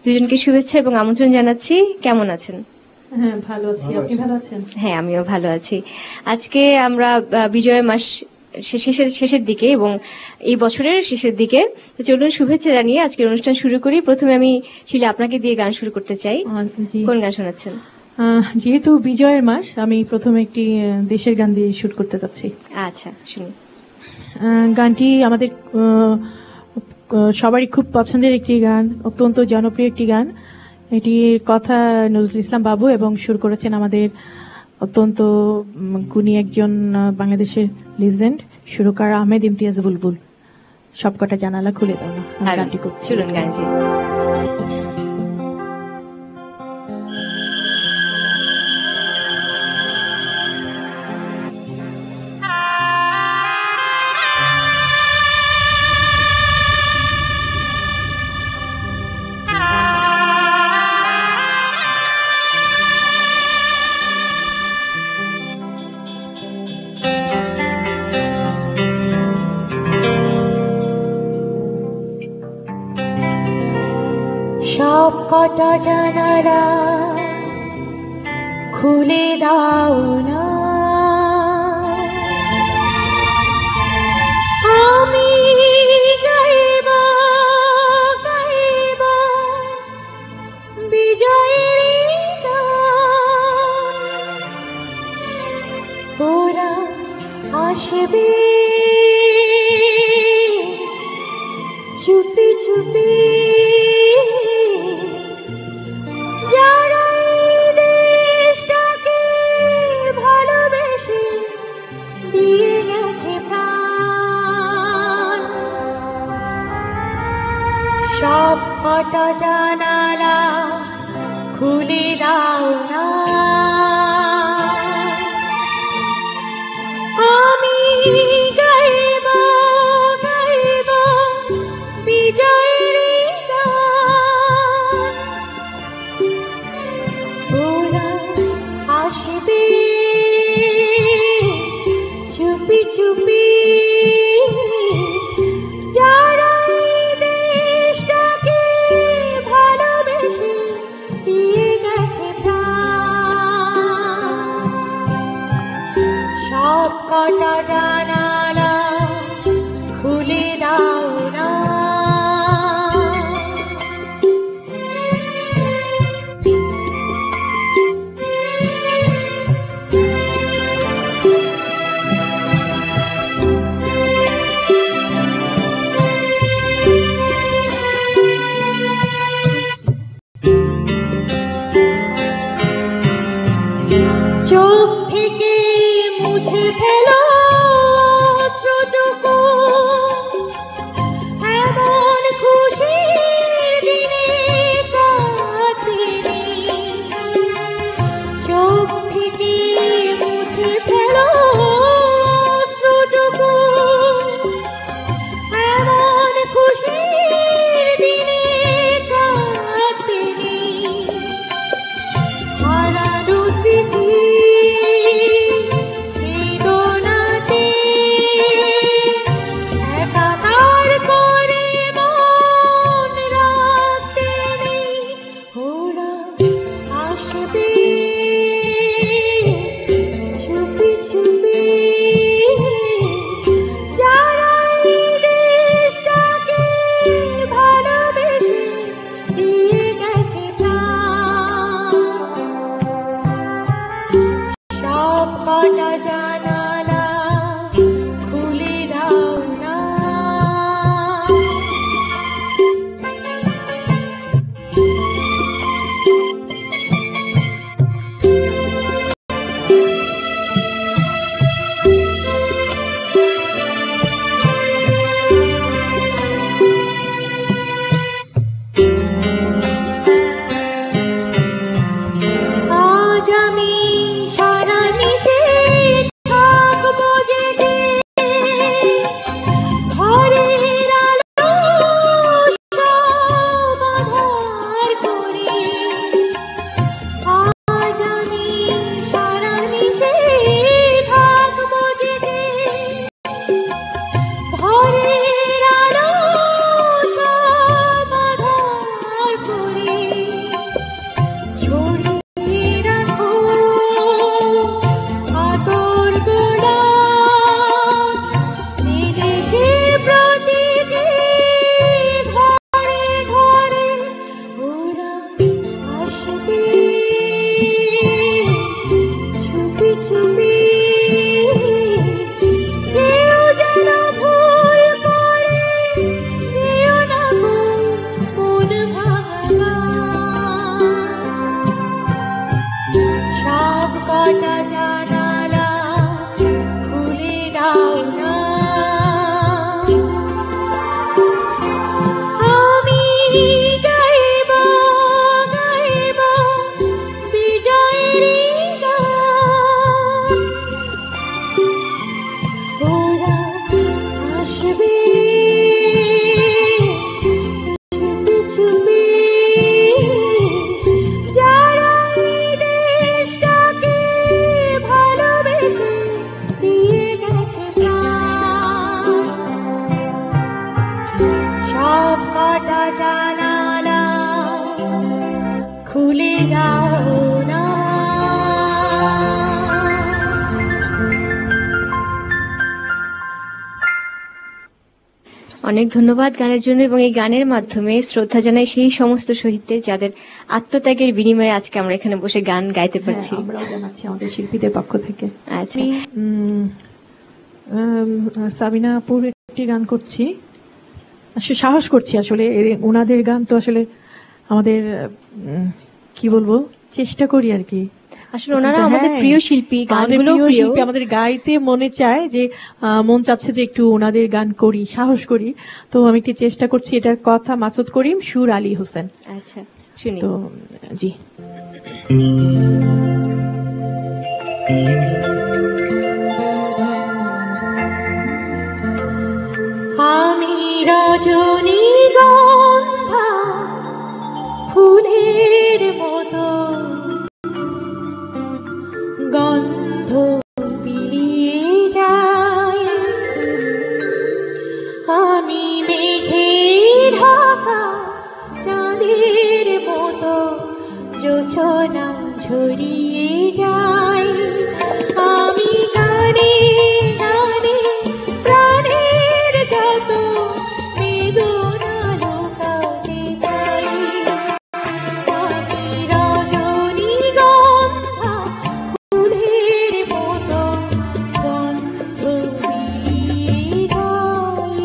দুজনকে শুভেচ্ছা এবং আমন্ত্রণ জানাচ্ছি। কেমন আছেন? হ্যাঁ, ভালো আছি। আপনি ভালো আছেন? হ্যাঁ, আমিও ভালো আছি। আজকে আমরা বিজয় মাস শেষের দিকে এবং এই বছরের শেষের দিকে, তো চলুন শুভেচ্ছা জানিয়ে আজকের অনুষ্ঠান শুরু করি। প্রথমে আমি শিলা আপনাকে দিয়ে গান শুরু করতে চাই। কোন গান শোনাচ্ছেন? যেহেতু বিজয়ের মাস, আমি প্রথমে একটি দেশের গান দিয়ে শুট করতে চাচ্ছি। আচ্ছা, শুনি। গানটি আমাদের সবারই খুব পছন্দের একটি গান, অত্যন্ত জনপ্রিয় একটি গান। এটির কথা নজরুল ইসলাম বাবু এবং সুর করেছেন আমাদের অত্যন্ত গুণী একজন বাংলাদেশের লিজেন্ড সুরকার আহমেদ ইমতিয়াজ বুলবুল। সবকটা জানালা খুলে দাও না, গানটি করছি। চলুন গানটি। সব কটা জানালা খুলে দাও না, আমি গাইব গাইব বিজয়ের গান। ওরা আসবে চুপি চুপি, যারা এই দেশটাকে ভালোবেসে দিয়ে গেছে প্রাণ। সব কটা জানালা খুলে দাও না, আমি গাইব গাইব বিজয়ের গান। ওরা আসবে চুপি চুপি, যারা এই দেশটাকে ভালোবেসে দিয়ে গেছে প্রাণ। সব কটা জানালা খুলে দাও না, চোখ থেকে মুছে ফেলো অনেক ধন্যবাদ গানের জন্য, এবং এই গানের মাধ্যমে শ্রদ্ধা জানাই সেই সমস্ত শহীদদের যাদের আত্মত্যাগের বিনিময়ে আজকে আমরা এখানে বসে গান গাইতে পারছি। হ্যাঁ, আমরাও জানাচ্ছি আমাদের শিল্পীদের পক্ষ থেকে। আচ্ছা, আমি সাবিনা আপুর একটি গান করছি, আসলে সাহস করছি। আসলে ওনাদের গান তো আসলে আমাদের কি বলবো, চেষ্টা করি আর কি। আসলে ওনারা হ্যাঁ, আমাদের প্রিয় শিল্পী, আমাদের গানগুলো প্রিয় প্রিয়। শিল্পী, আমাদের গাইতে মনে চায় যে মন চাচ্ছে যে একটু ওনাদের গান করি, সাহস করি। তো আমি একটি চেষ্টা করছি। এটার কথা মাসুদ করিম, সুর আলী হোসেন। আচ্ছা, শুনি। তো জি, আমি রজনীগন্ধা ফুলের মতো গন্ধ বিলিয়ে যাই, আমি মেঘে ঢাকা চাঁদের মতো জোছনা ছড়িয়ে যাই, আমি গানে গানে প্রাণের যত বেদনা লুকাতে চাই, আমি রজনীগন্ধা ফুলের মতো গন্ধ বিলিয়ে যাই।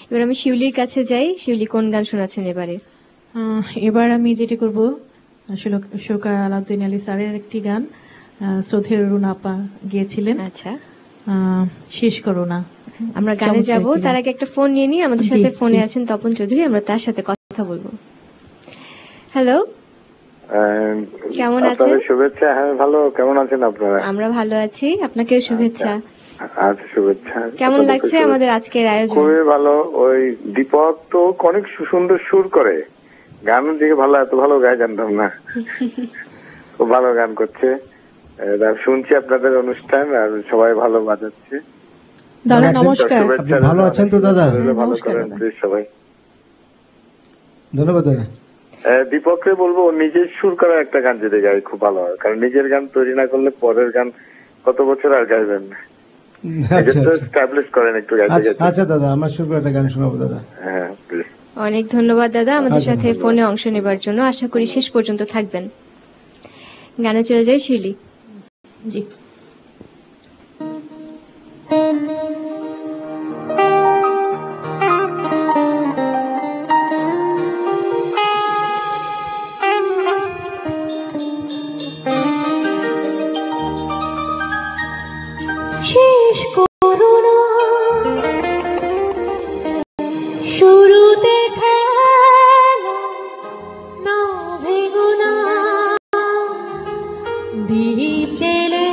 এবার আমি শিউলির কাছে যাই। শিউলি, কোন গান শোনাচ্ছেন এবারে? এবার আমি যেটি করব আসলে সুরকার আলাউদ্দিন আলী স্যারের একটি গান, শ্রদ্ধেয় অরুণ আপা গিয়েছিলেন, আচ্ছা, শেষ করো না। আমরা গানে যাব। চমৎকার একটি তার গান। আগে একটা ফোন নিয়ে নিই। আমাদের জি, সাথে ফোনে জি। আছেন তপন চৌধুরী, আমরা তার সাথে কথা বলবো। হ্যালো, কেমন আছেন? আপনাদের শুভেচ্ছা। হ্যাঁ, ভালো। কেমন আছেন আপনারা? আমরা ভালো আছি, আপনাকেও শুভেচ্ছা। আচ্ছা, শুভেচ্ছা। কেমন আপনাদেরকে লাগছে শুভেচ্ছা। আমাদের আজকের আয়োজন? খুবই ভালো। ওই দীপক তো অনেক সুন্দর সুর করে, গানের দিকে ভালো, এত ভালো গায়ে জানতাম না। খুব ভালো গান করছে। শুনছি আপনাদের অনুষ্ঠান, আর সবাই ভালো বাজাচ্ছে। দাদা একদিন নমস্কার। শুভেচ্ছা। আপনি ভালো আছেন তো দাদা? ভালো নমস্কার করেন দাদা। প্লিজ সবাই। ধন্যবাদ দাদা। দীপককে বলবো ও নিজের সুর করা একটা গান যদি গায় খুব ভালো হয়, কারণ নিজের গান তৈরি না করলে পরের গান কত বছর আর গাইবেন না। আচ্ছা আচ্ছা এস্টাবলিশ করেন একটু গাইতে আচ্ছা গাইতে। আচ্ছা দাদা, আমার শুরু করে একটা গান শোনাবো দাদা। হ্যাঁ প্লিজ। অনেক ধন্যবাদ দাদা আমাদের আচ্ছা, সাথে ধন্যবাদ। ফোনে অংশ নেবার জন্য। আশা করি শেষ পর্যন্ত থাকবেন। গানে চলে যাই শিউলি। জি। শেষ করো না শুরুতে খেলা, না ভেঙো না দ্বীপ জেলে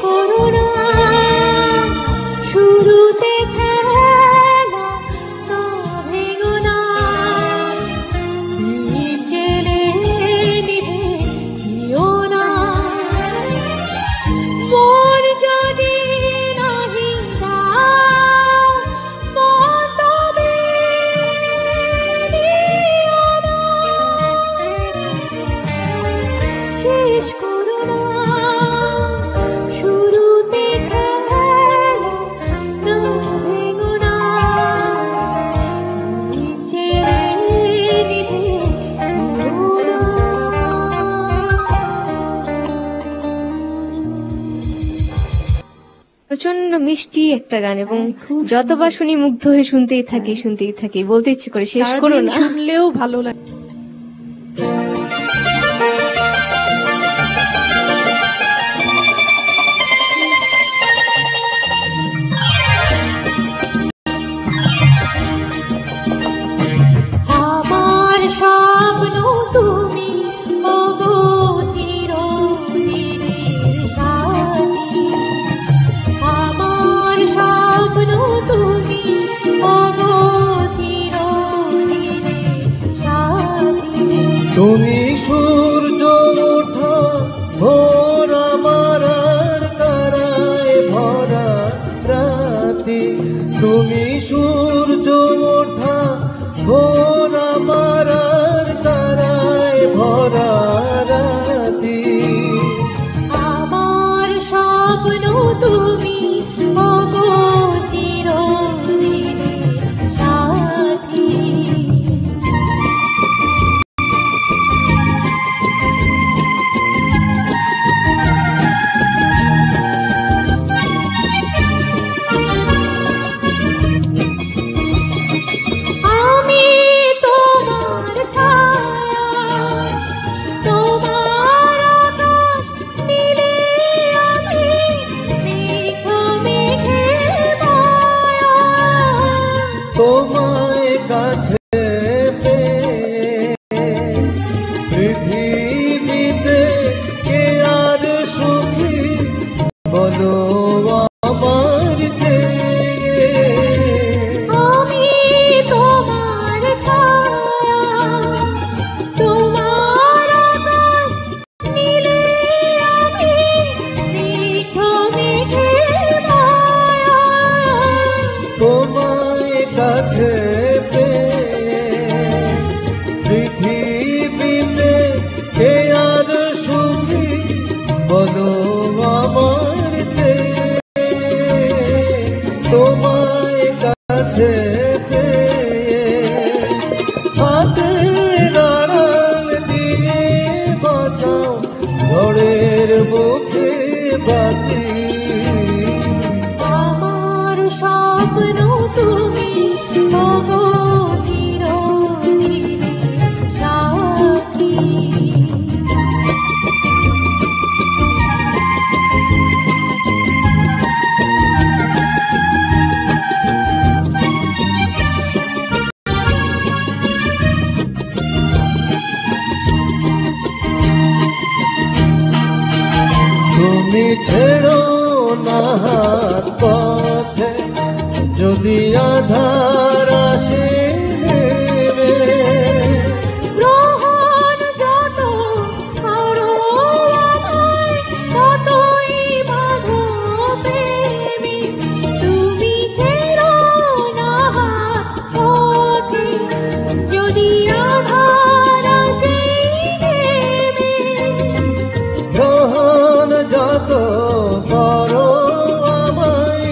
করো না শুরুতে খেলা তা ভেঙো না দীপ জেলে নিভে দিও না মন যদি নাহি দাও মন তবে নিও না শেষ করো না শুরুতে খেলা না ভেঙো না দীপ জেলে নিভে দিও না। প্রচন্ড মিষ্টি একটা গান এবং যতবার শুনি মুগ্ধ হয়ে শুনতেই থাকি বলতে ইচ্ছে করে শেষ করো সারাদিন না। শুনলেও ভালো লাগে। আমার স্বপ্ন তুমি ওগো চিরদিনের সাথী আমার স্বপ্ন তুমি ওগো চিরদিনের সাথী তুমি সূর্য ওঠা ভোর আমার আর তারায় ভরা রাতি তুমি সূর্য ওঠা ভোর আমার আর তারায় ভরা রাতি আমার স্বপ্ন তুমি ওগো চিরদিনের সাথী আমি তোমার ছায়া তোমার আকাশ নীলে আমি মেঘ মেঘে মায়া তোমায় কাছে পেয়ে পৃথিবীতে কে আর সুখী বলো আমার চেয়ে আমি তোমার ছায়া তোমার আকাশ নীলে আমি মেঘ মেঘে মায়া তোমায় কাছে পেয়ে পৃথিবীতে কে আর সুখী বলো আমার চেয়ে তোমায় কাছে পেয়ে হাতের আড়াল দিয়ে বাঁচাও ঝড়ের মুখে বাতি আমার স্বপ্ন তুমি ওগো চিরদিনের সাথী তুমি ছেড়ো না হাত পথে যদি আধার আসে নেমে। গ্রহণ যত করো আমায় ততই বাঁধো প্রেমে তুমি ছেড়ো না হাত পথে যদি আধার আসে নেমে গ্রহণ যত করো আমায়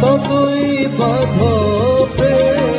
ততই বাঁধো প্রেমে।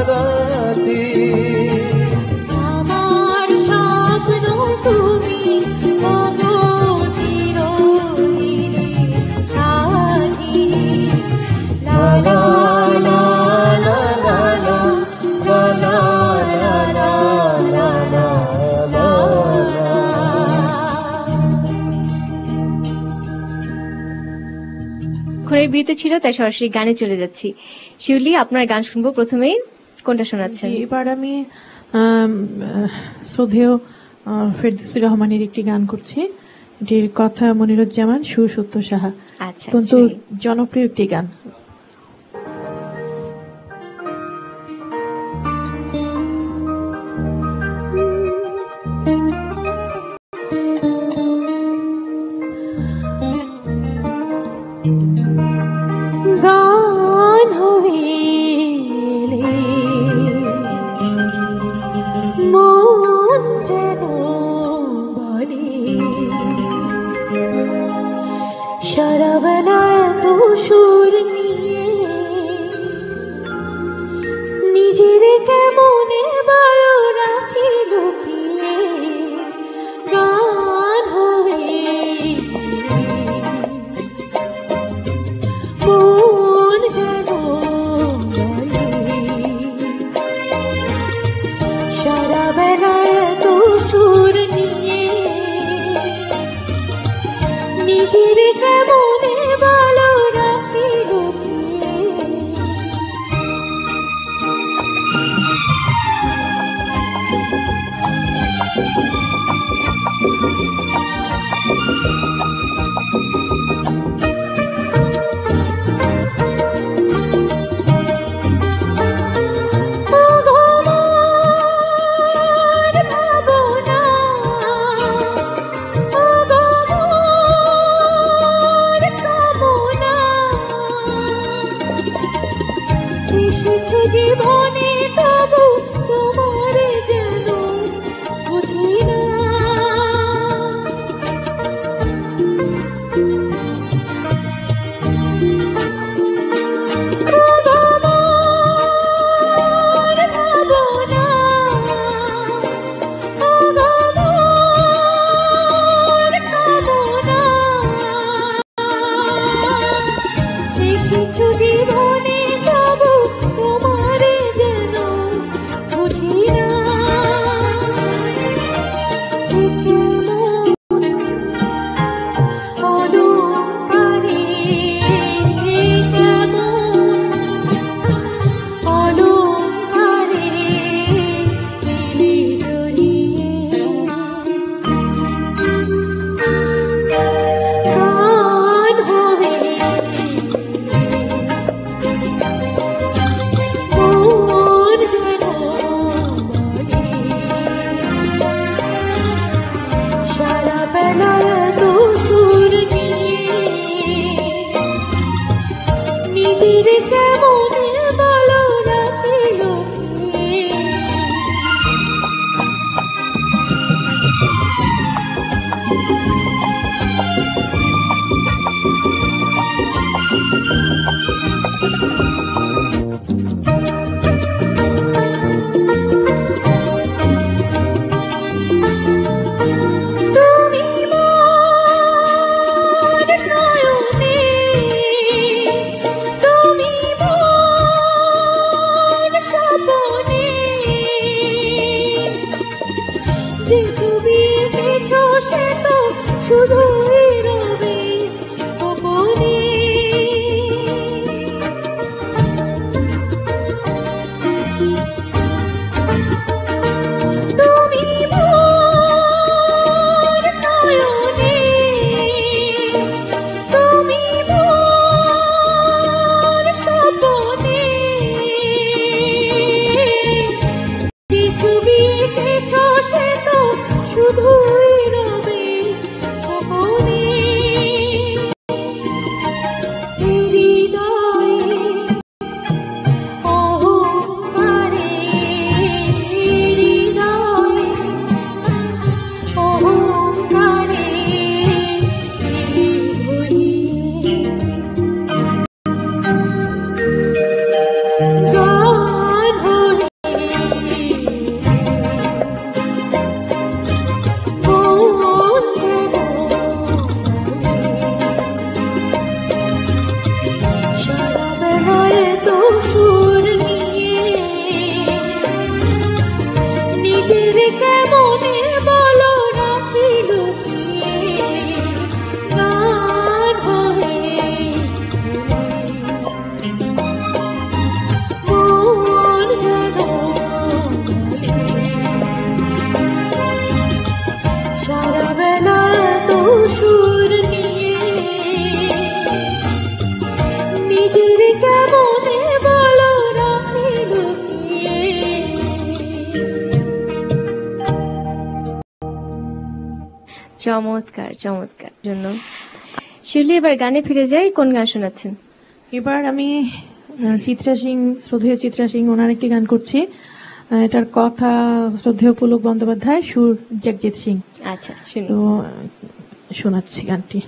রাতি আমার স্বপ্ন তুমি ওগো চিরদিনে সাথী। লা লা লা লা লা লা লা লা লা লা লা লা লা। ঘরের বিরতি ছিল, তাই সরাসরি গানে চলে যাচ্ছি। শিউলি, আপনার গান শুনবো। প্রথমেই কোনটা শোনাচ্ছেন? জি, এবার আমি শ্রদ্ধেয় ফেরদৌসী রহমানের একটি গান করছি। এটির কথা মনিরুজ্জামান, সুর সত্য সাহা। আচ্ছা, অত্যন্ত শুনি। জনপ্রিয় একটি গান। গান হইলে মন যেন বলে সারা বেলা এত সুর নিয়ে নিজের কেমনে ভালো রাখি লুকিয়ে। গান হইলে মন যেন বলে সারা বেলা এত সুর নিয়ে নিজের কেমনে ভালো রাখি লুকিয়ে। ভাবনা চমৎকার চমৎকার জন্য শিউলি, এবার গানে ফিরে যাই, কোন গান শোনাচ্ছেন? এবার আমি চিত্রা সিং, শ্রদ্ধেয় চিত্রা সিং, ওনার একটি গান করছি। এটার কথা শ্রদ্ধেয় পুলক বন্দ্যোপাধ্যায়, সুর জগজিৎ সিং। আচ্ছা, শুনি। তো শোনাচ্ছি গানটি।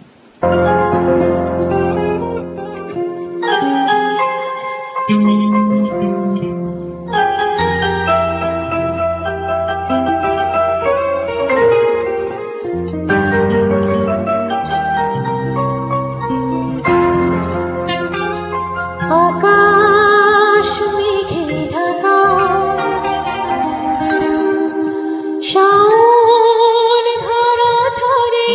আকাশ মেঘে ঢাকা, শাওন ধারা ঝরে,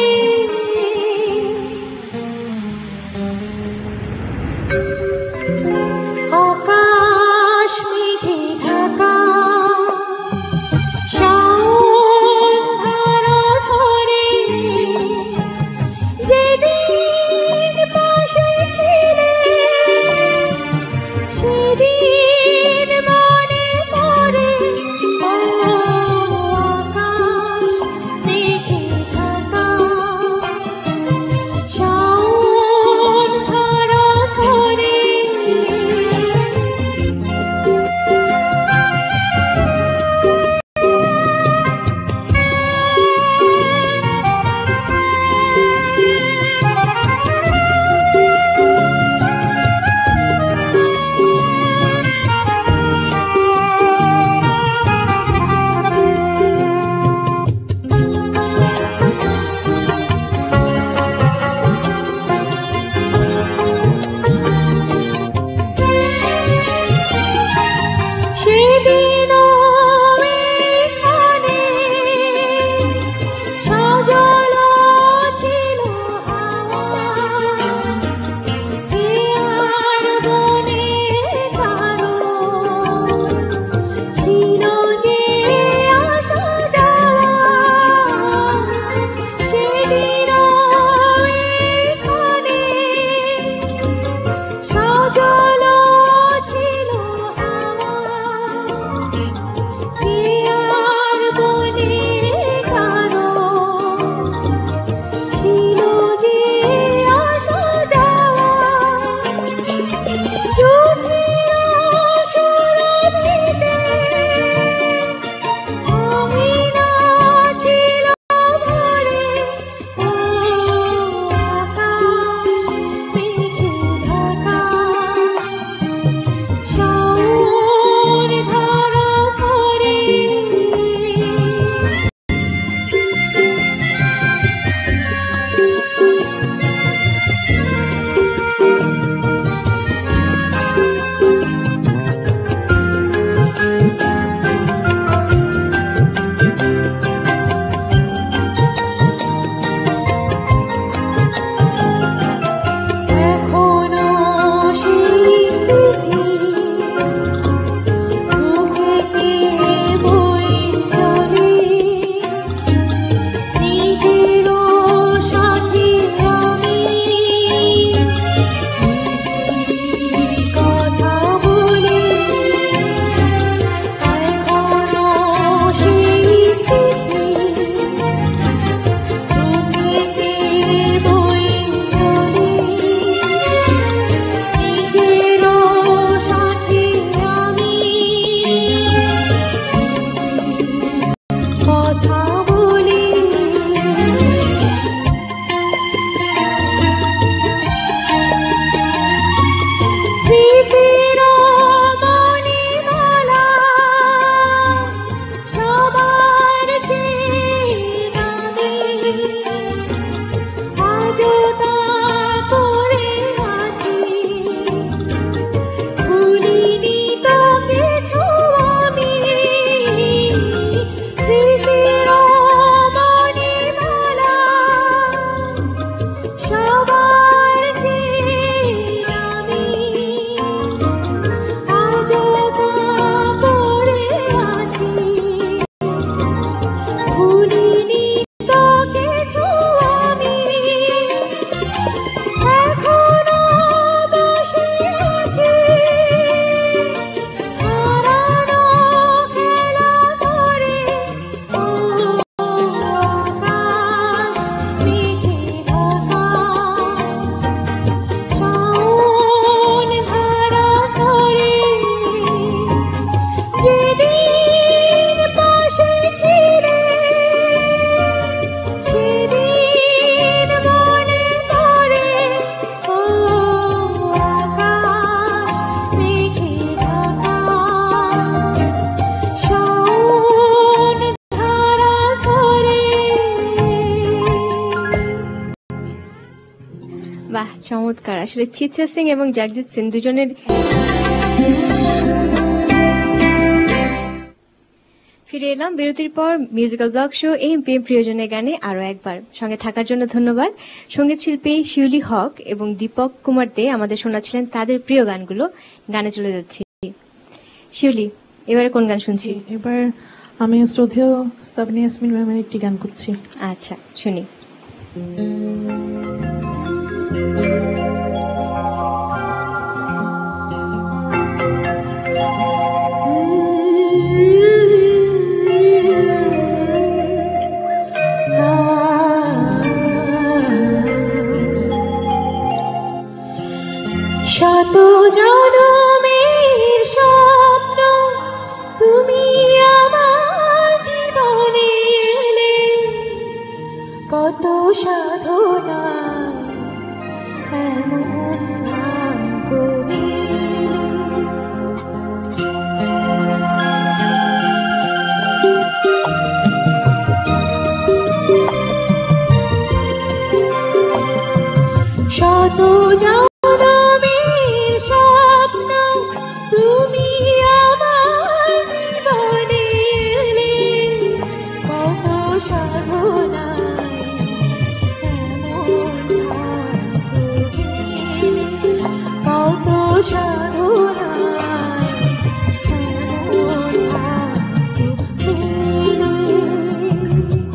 চমৎকার। আসলে চিত্রা সিং এবং জাগজিৎ সিং দুজনের ফিরে এলাম বিরতির পর মিউজিক্যাল ব্লগ শো এমপিএম প্রিয়জনের গানে আরো একবার। সঙ্গে থাকার জন্য ধন্যবাদ। সঙ্গীত শিল্পী শিউলি হক এবং দীপক কুমার দে আমাদের শোনাচ্ছিলেন তাদের প্রিয় গানগুলো। গানে চলে যাচ্ছি। শিউলি, এবারে কোন গান শুনছি? এবার আমি শ্রদ্ধেয় সাবনি ইয়াসমিন ম্যামের একটি গান করছি। আচ্ছা, শুনি। শত জনমের স্বপ্ন তুমি আমার জীবনে এলে, কত সাধনা এমন ভাগ্য দিলে। শত জনমের স্বপ্ন তুমি আমার জীবনে এলে, কত সাধনায়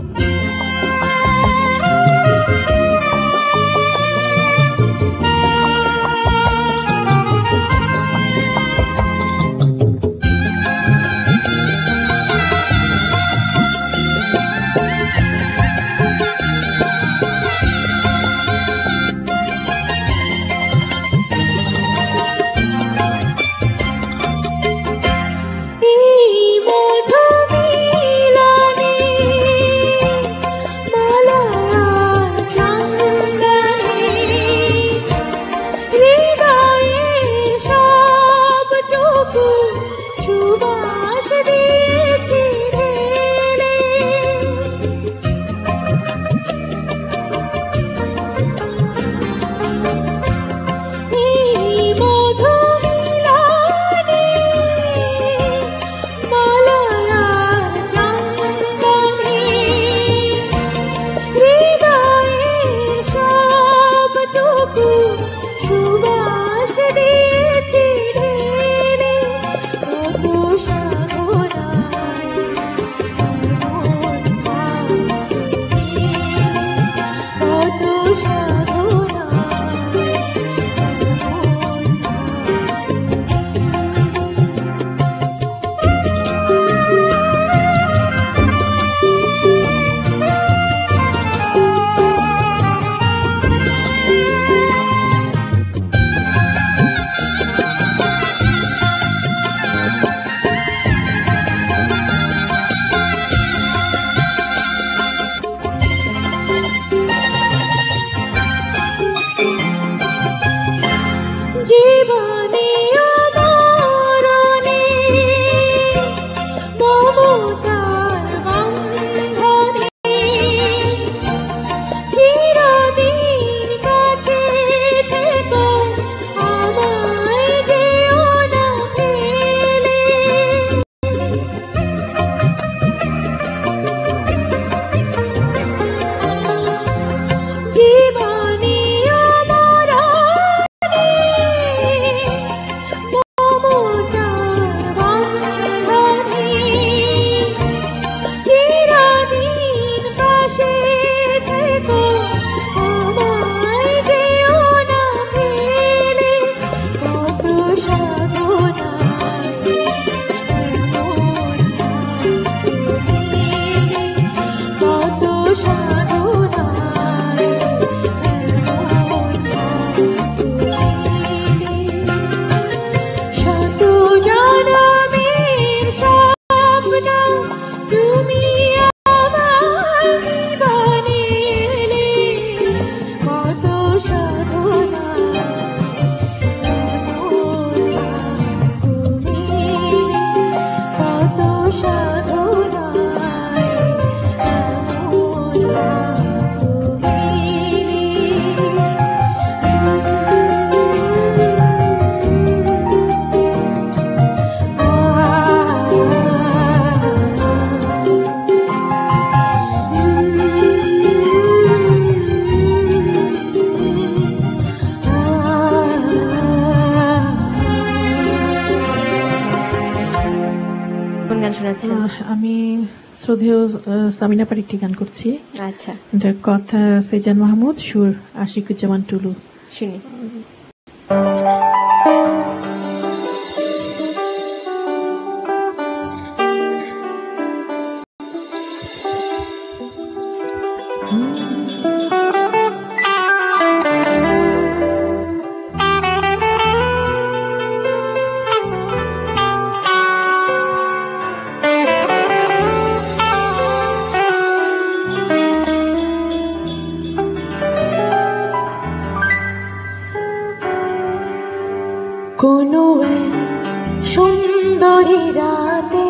এমন ভাগ্য দিলে, কত সাধনায় এমন ভাগ্য দিলে। কোন গান শোনাচ্ছেন? আমি শ্রদ্ধেয় সামিনা পার একটি গান করছি। আচ্ছা, এটার কথা সেজান মাহমুদ, সুর আশিকুজ্জামান টুলু। শুনি। কোনো এক সুন্দরী রাতে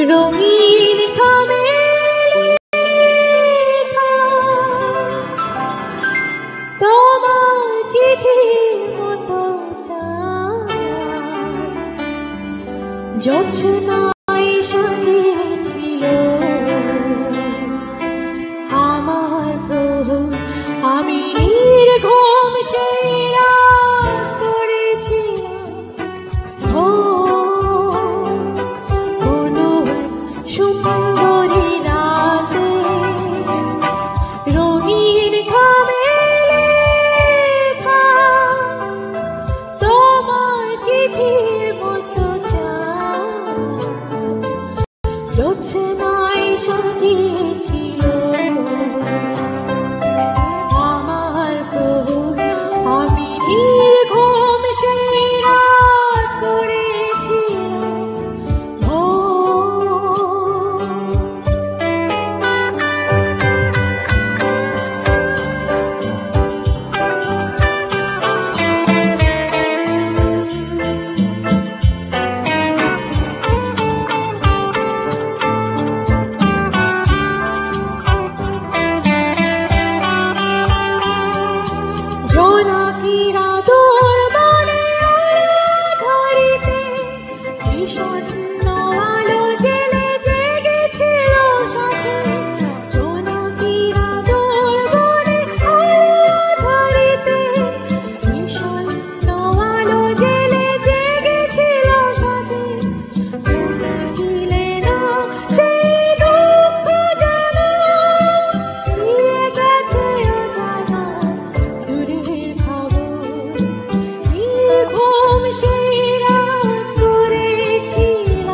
রঙিন খামে লেখা তোমার চিঠির মতো জোছনায় সাজিয়েছিল আমার প্রভু। আমি নির্ঘুম সেই রাত করেছিলাম কোনো এক সুন্দরী রাতে রঙিন খামে লেখা তোমার চিঠির মতো জোছনায় সাজিয়েছিল আমার প্রভু। আমি নির্ঘুম সেই রাত করেছিলাম জোনাকিরা দূর বনে ধরিতে বিষণ্ণ আলো জেলে জেগেছিল সাথে। জোনাকিরা দূর বনে ধরিতে বিষণ্ণ আলো জেলে জেগেছিল সাথে। ছিলে না সেই দুঃখ যেন ফিরে গেছে অজানা দূরের খবর। নির্ঘুম সেই রাত করেছিলাম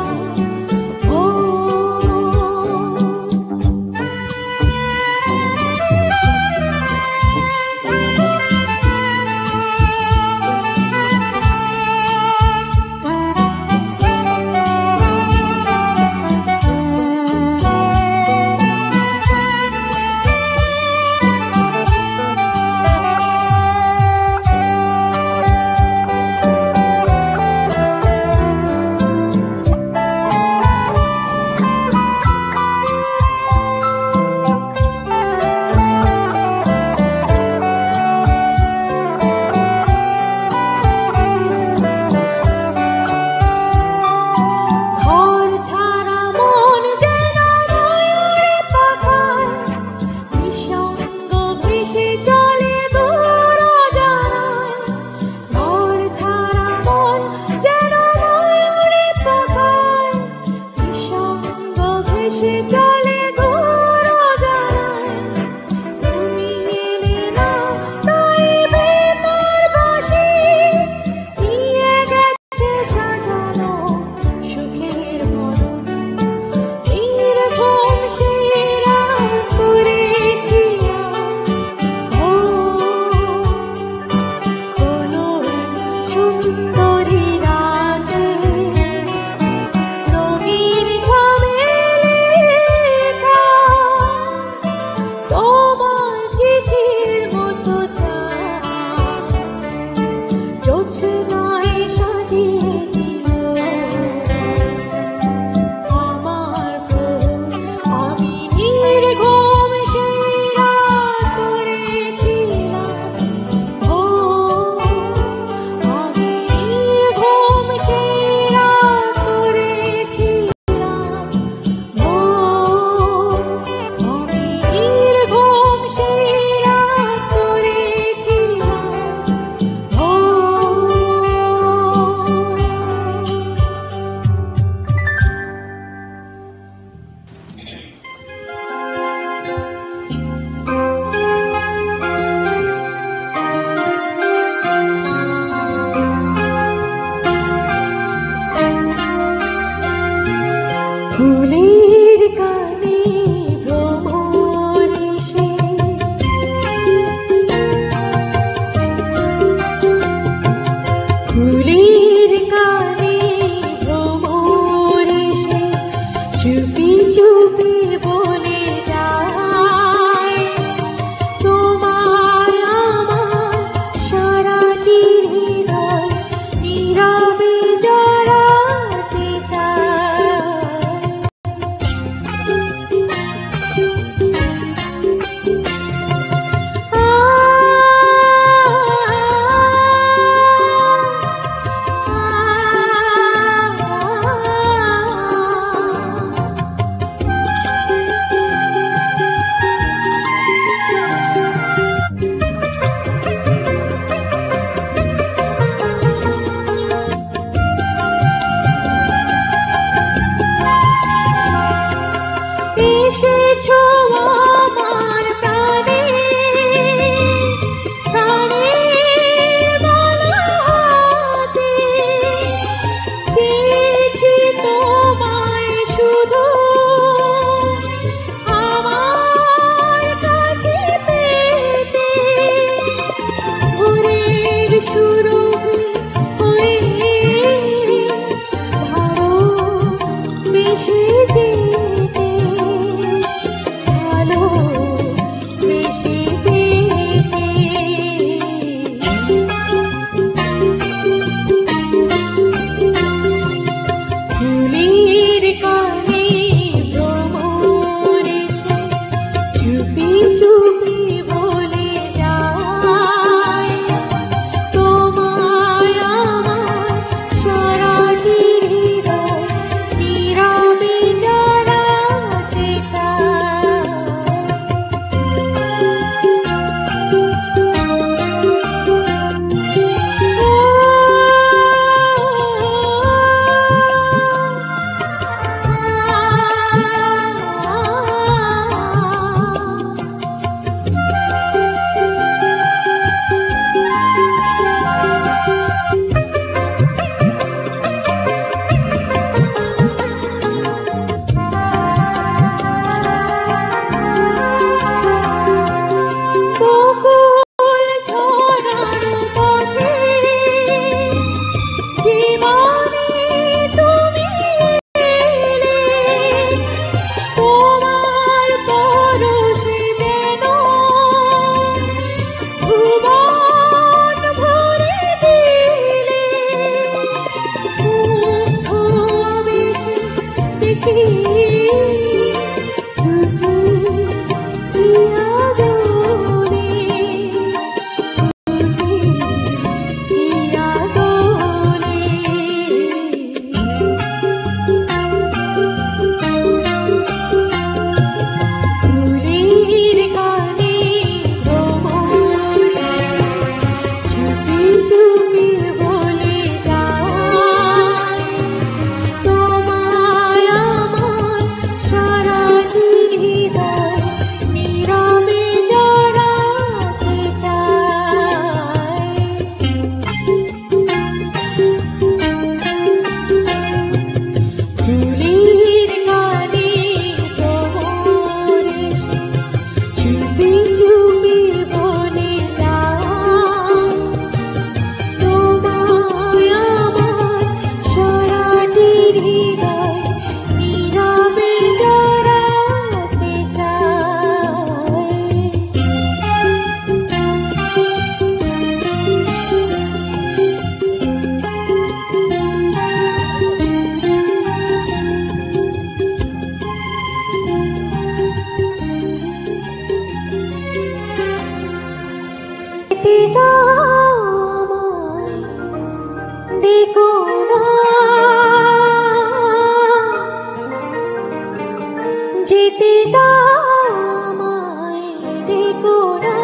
যেতে দামায় দেখো না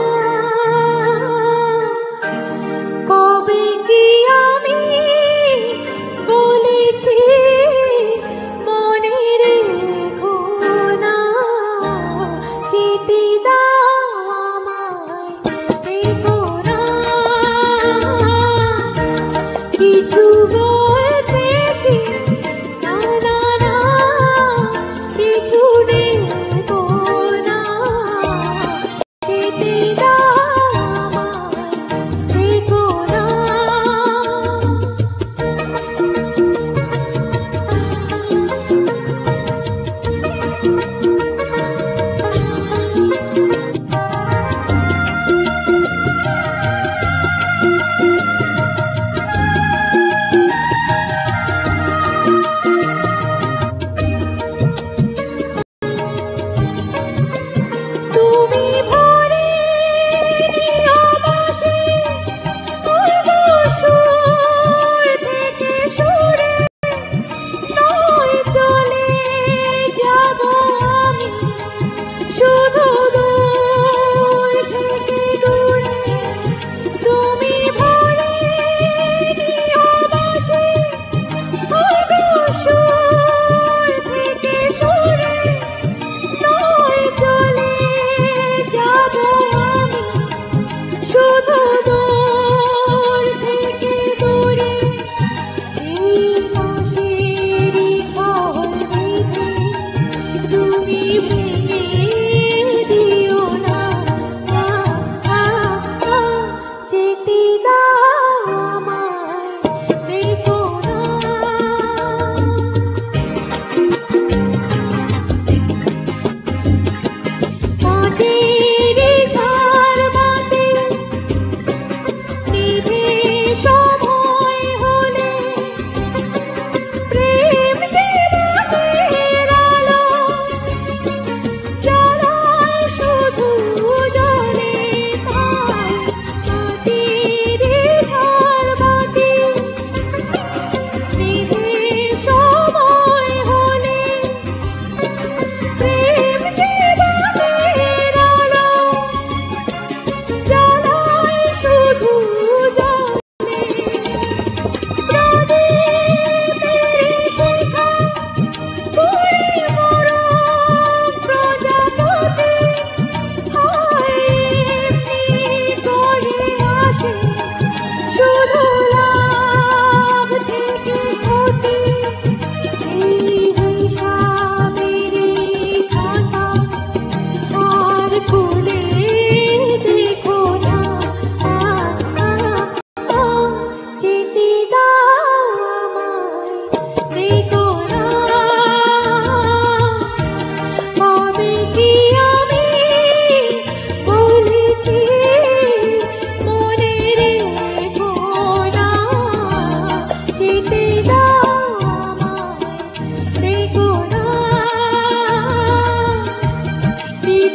কবে কি আমি বলেছি মনে রেখো না যেতে দামায় দেখো না কিছু বলতে কি না না না কিছু নেবো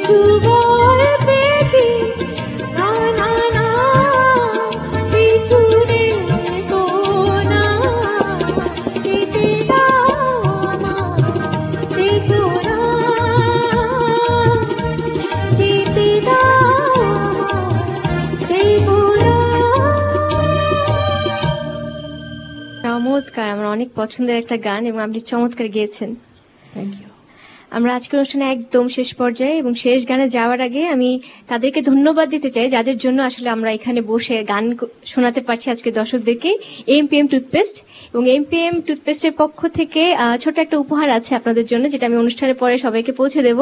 কিছু বলতে কি না না না কিছু দেখো না যেতে দাও আমায় দেখো না যেতে দাও আমায় দেখো না। চমৎকার, আমার অনেক পছন্দের একটা গান এবং আপনি চমৎকার গেয়েছেন। Thank you. আমরা আজকের অনুষ্ঠানে একদম শেষ পর্যায়ে এবং শেষ গানে যাওয়ার আগে আমি তাদেরকে ধন্যবাদ দিতে চাই যাদের জন্য আসলে আমরা এখানে বসে গান শোনাতে পারছি আজকে দর্শকদেরকে। এমপিএম টুথপেস্ট এবং এমপিএম টুথপেস্টের পক্ষ থেকে ছোট একটা উপহার আছে আপনাদের জন্য, যেটা আমি অনুষ্ঠানের পরে সবাইকে পৌঁছে দেব।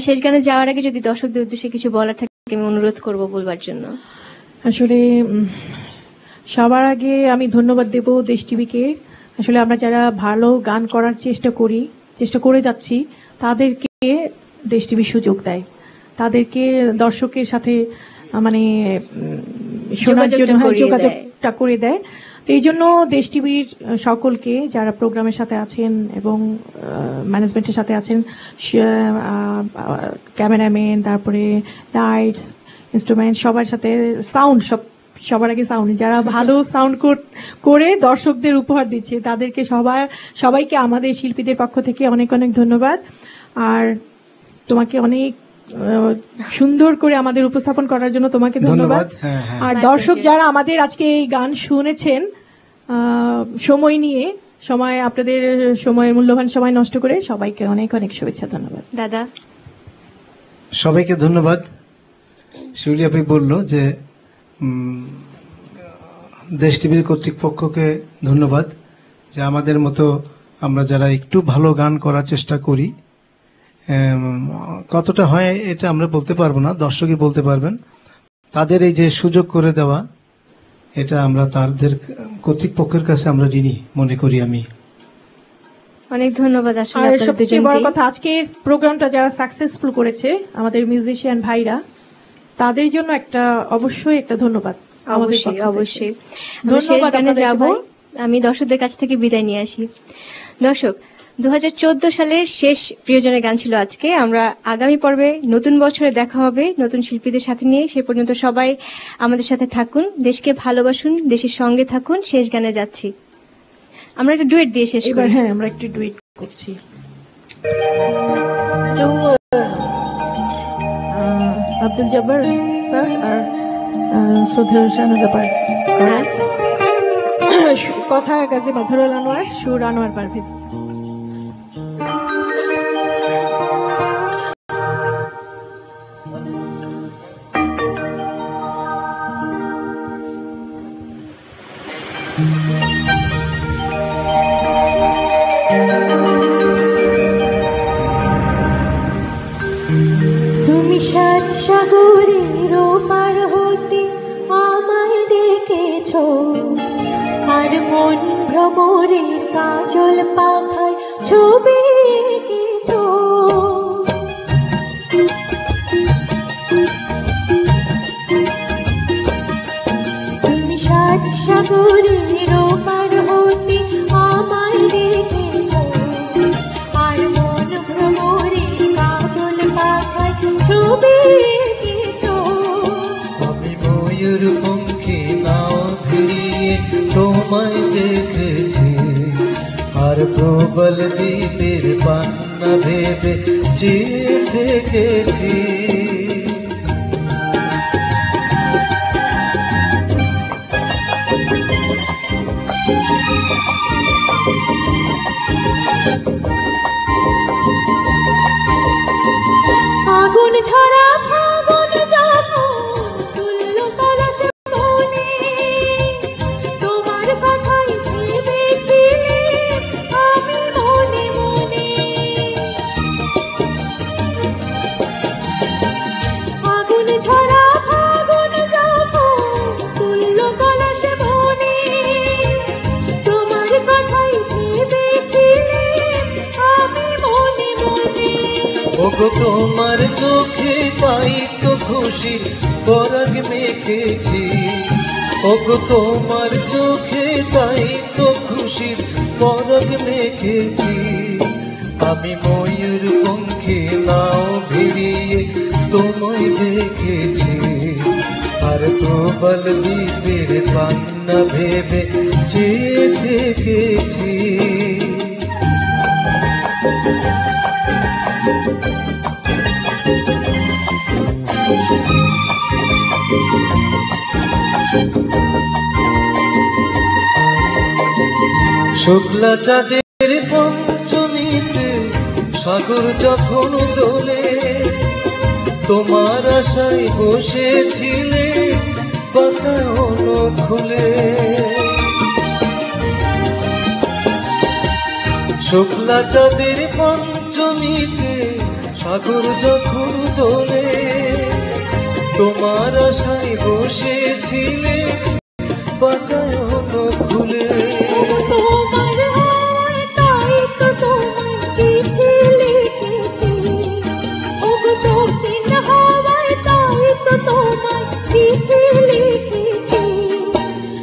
শেষ গানে যাওয়ার আগে যদি দর্শকদের উদ্দেশ্যে কিছু বলার থাকে আমি অনুরোধ করব বলবার জন্য। আসলে সবার আগে আমি ধন্যবাদ দেব দেশ টিভিকে। আসলে আমরা যারা ভালো গান করার চেষ্টা করে যাচ্ছি তাদেরকে দেশ টিভি সুযোগ দেয়, তাদেরকে দর্শকের সাথে মানে শোনার জন্য যোগাযোগটা করে দেয়। তো এই জন্য দেশ টিভির সকলকে যারা প্রোগ্রামের সাথে আছেন এবং ম্যানেজমেন্টের সাথে আছেন, ক্যামেরাম্যান, তারপরে লাইটস, ইনস্ট্রুমেন্ট, সবার সাথে সাউন্ড, সবার আগে সাউন্ড, যারা ভালো সাউন্ড করে দর্শকদের উপহার দিচ্ছে তাদেরকে সবাইকে আমাদের শিল্পীদের পক্ষ থেকে অনেক অনেক ধন্যবাদ। আর তোমাকে অনেক সুন্দর করে আমাদের উপস্থাপন করার জন্য তোমাকে ধন্যবাদ। আর দর্শক যারা আমাদের আজকে এই গান শুনেছেন আপনাদের মূল্যবান সময় নষ্ট করে, সবাইকে অনেক অনেক শুভেচ্ছা, ধন্যবাদ। দাদা, সবাইকে ধন্যবাদ। শিউলি আপনি বলল যে দেশ টিভির কর্তৃপক্ষকে ধন্যবাদ যে আমাদের মতো আমরা যারা একটু ভালো গান করার চেষ্টা করি, কতটা হয় এটা আমরা বলতে পারবো না, দর্শকই বলতে পারবেন। তাদের এই যে সুযোগ করে দেওয়া, এটা আমরা তাদের কর্তৃপক্ষের কাছে আমরা ঋণী মনে করি। আমি অনেক ধন্যবাদ। আসলে আর আপনাদের সবচেয়ে বড় দুজনকে কথা, আজকের প্রোগ্রামটা যারা সাকসেসফুল করেছে আমাদের মিউজিশিয়ান ভাইরা, তাদের জন্য অবশ্যই একটা ধন্যবাদ। অবশ্যই অবশ্যই ধন্যবাদ গানে আপনাদেরকে যাব। ভাই। আমি দর্শকদের কাছ থেকে বিদায় নিয়ে আসি। দর্শক, 2014 সালের শেষ প্রিয়জনের গান ছিল আজকে। আমরা আগামী পর্বে নতুন বছরে দেখা হবে নতুন শিল্পীদের সাথে নিয়ে। সে পর্যন্ত সবাই আমাদের সাথে থাকুন, দেশকে ভালোবাসুন, দেশের সঙ্গে থাকুন। শেষ গানে যাচ্ছি, আমরা একটা ডুয়েট দিয়ে শেষ এবার করি। হ্যাঁ, আমরা একটু ডুয়েট করছি। তো আব্দুল জব্বার স্যার আর শ্রদ্ধেয় শাহনাজ আপার আচ্ছা, কথা গাজী মাজহারুল আনোয়ার, সুর আনোয়ার পারভেজ। তুমি সাত সাগরের পার হতে আমায় ডেকেছো, আর মন ভ্রমরের কাজল পাখায় ছবি এঁকেছো। তুমি সাত সাগরের পার হতে আমায় ডেকেছো, আর মন ভ্রমরের কাজল পাখায় ছবি এঁকেছো। আমি ময়ূর পঙ্খী নাও ফিরিয়ে তোমায় দেখেছি, আর প্রবল দ্বীপের পান্না ভেবে চেয়ে থেকেছি। আগুন ঝরা ফাগুন যখন তুললো পলাশ বনে, তোমার কথাই ভেবেছিলে আমি মনে মনে। আগুন ঝরা ফাগুন যখন তুললো পলাশ বনে, তোমার কথাই ভেবেছিলে আমি মনে মনে। ওগো তোমার চোখে তাই তো খুশির পরাগ মেখেছি, ওগো তোমার চোখে তাই তো খুশির পরাগ মেখেছি। আমি ময়ূর পঙ্খী নাও ভিড়িয়ে তোমায় দেখেছি, আর প্রবল দ্বীপের পান্না ভেবে চেয়ে থেকেছি। শুক্লা চাঁদের পঞ্চমীতে সাগর যখন দোলে, তোমার আশায় বসেছিলে বাতায়ন খুলে। শুক্লা চাঁদের পঞ্চমীতে সাগর যখন দোলে, তোমার আশায় বসেছিলে বাতায়ন খুলে। তোমার হয় তাই তো তোমায় চিঠি লিখেছি, ওগো দক্ষিণ হাওয়ায় তাই তো তোমায় চিঠি লিখেছি।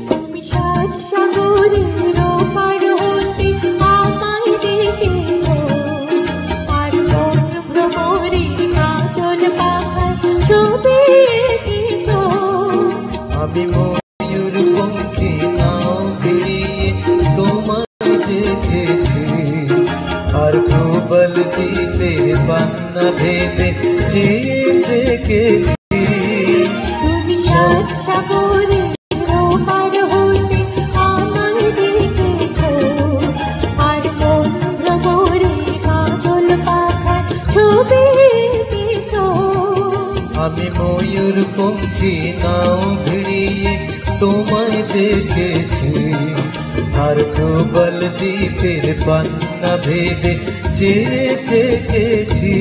তুমি সাত সাগরের ওপার হতে আমায় ডেকেছ, আর মন ভ্রমরে কাজল পাখায় ছবি এঁকেছ। আমি ময়ূর পঙ্খী নাও ভিড়িয়ে তোমায় দেখেছি, আর প্রবল দ্বীপের পান্না ভেবে চেয়ে থেকেছি। তুমি সাত সাগরের ওপার হতে আমায় ডেকেছ, আর মন ভ্রমরে কাজল পাখায় ছবি এঁকেছ। আমি ময়ূর পঙ্খী নাও ভিড়িয়ে তোমায় দেখেছি, আর প্রবল দ্বীপের পান্না ভেবে চেয়ে থেকেছি।